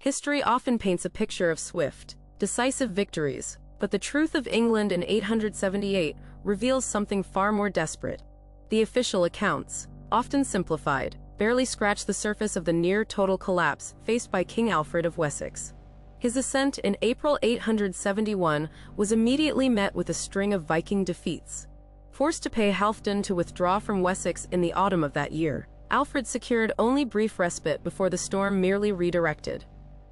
History often paints a picture of swift, decisive victories, but the truth of England in 878 reveals something far more desperate. The official accounts, often simplified, barely scratch the surface of the near-total collapse faced by King Alfred of Wessex. His ascent in April 871 was immediately met with a string of Viking defeats. Forced to pay Halfdan to withdraw from Wessex in the autumn of that year, Alfred secured only brief respite before the storm merely redirected.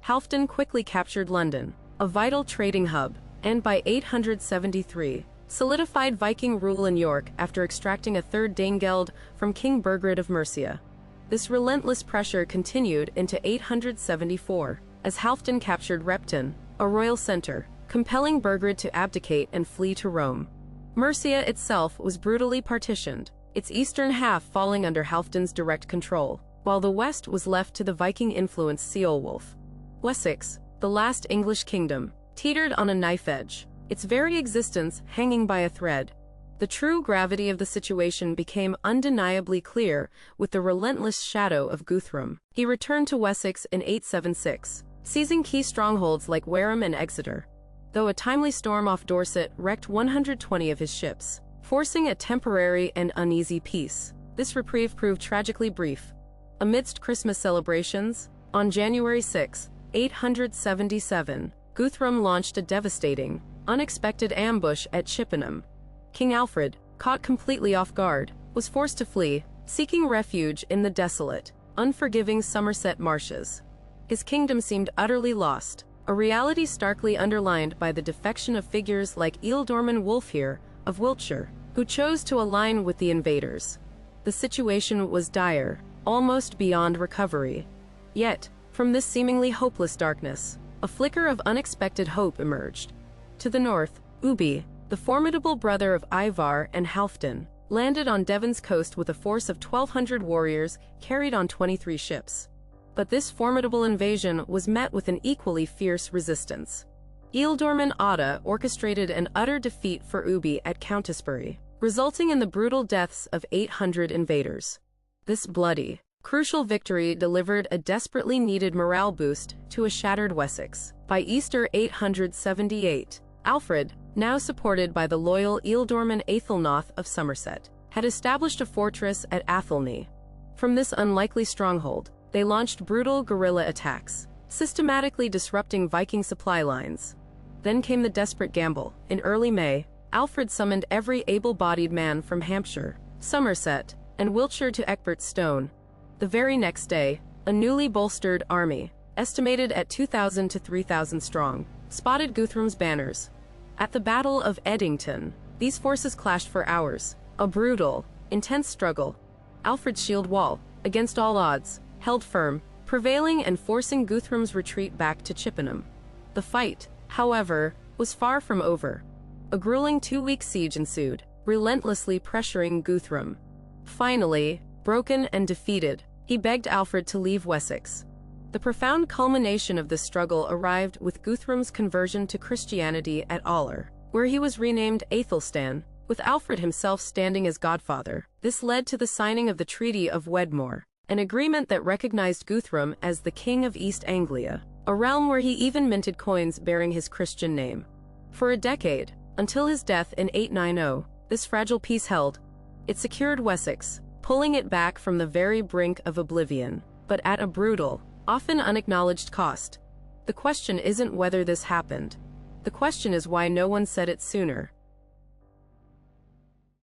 Halfdan quickly captured London, a vital trading hub, and by 873, solidified Viking rule in York after extracting a third Danegeld from King Burgred of Mercia. This relentless pressure continued into 874, as Halfdan captured Repton, a royal center, compelling Burgred to abdicate and flee to Rome. Mercia itself was brutally partitioned, its eastern half falling under Halfdan's direct control, while the west was left to the Viking-influenced Ceolwulf. Wessex, the last English kingdom, teetered on a knife edge, its very existence hanging by a thread. The true gravity of the situation became undeniably clear with the relentless shadow of Guthrum. He returned to Wessex in 876, seizing key strongholds like Wareham and Exeter, though a timely storm off Dorset wrecked 120 of his ships, forcing a temporary and uneasy peace. This reprieve proved tragically brief. Amidst Christmas celebrations, on January 6, 877, Guthrum launched a devastating, unexpected ambush at Chippenham. King Alfred, caught completely off guard, was forced to flee, seeking refuge in the desolate, unforgiving Somerset marshes. His kingdom seemed utterly lost, a reality starkly underlined by the defection of figures like Ealdorman Wulfhere of Wiltshire, who chose to align with the invaders. The situation was dire, almost beyond recovery. Yet, from this seemingly hopeless darkness, a flicker of unexpected hope emerged. To the north, Ubi, the formidable brother of Ivar and Halfdan, landed on Devon's coast with a force of 1,200 warriors carried on 23 ships. But this formidable invasion was met with an equally fierce resistance. Ealdorman Otta orchestrated an utter defeat for Ubi at Countisbury, resulting in the brutal deaths of 800 invaders. This bloody, crucial victory delivered a desperately needed morale boost to a shattered Wessex. By Easter 878, Alfred, now supported by the loyal Ealdorman Aethelnoth of Somerset, had established a fortress at Athelney. From this unlikely stronghold, they launched brutal guerrilla attacks, systematically disrupting Viking supply lines. Then came the desperate gamble. In early May, Alfred summoned every able-bodied man from Hampshire, Somerset, and Wiltshire to Ecgbert's The very next day, a newly bolstered army, estimated at 2,000 to 3,000 strong, spotted Guthrum's banners. At the Battle of Edington, these forces clashed for hours, a brutal, intense struggle. Alfred's shield wall, against all odds, held firm, prevailing and forcing Guthrum's retreat back to Chippenham. The fight, however, was far from over. A grueling 2-week siege ensued, relentlessly pressuring Guthrum. Finally, broken and defeated, he begged Alfred to leave Wessex. The profound culmination of this struggle arrived with Guthrum's conversion to Christianity at Aller, where he was renamed Aethelstan, with Alfred himself standing as godfather. This led to the signing of the Treaty of Wedmore, an agreement that recognized Guthrum as the King of East Anglia, a realm where he even minted coins bearing his Christian name. For a decade, until his death in 890, this fragile peace held. It secured Wessex, pulling it back from the very brink of oblivion, but at a brutal, often unacknowledged cost. The question isn't whether this happened. The question is why no one said it sooner.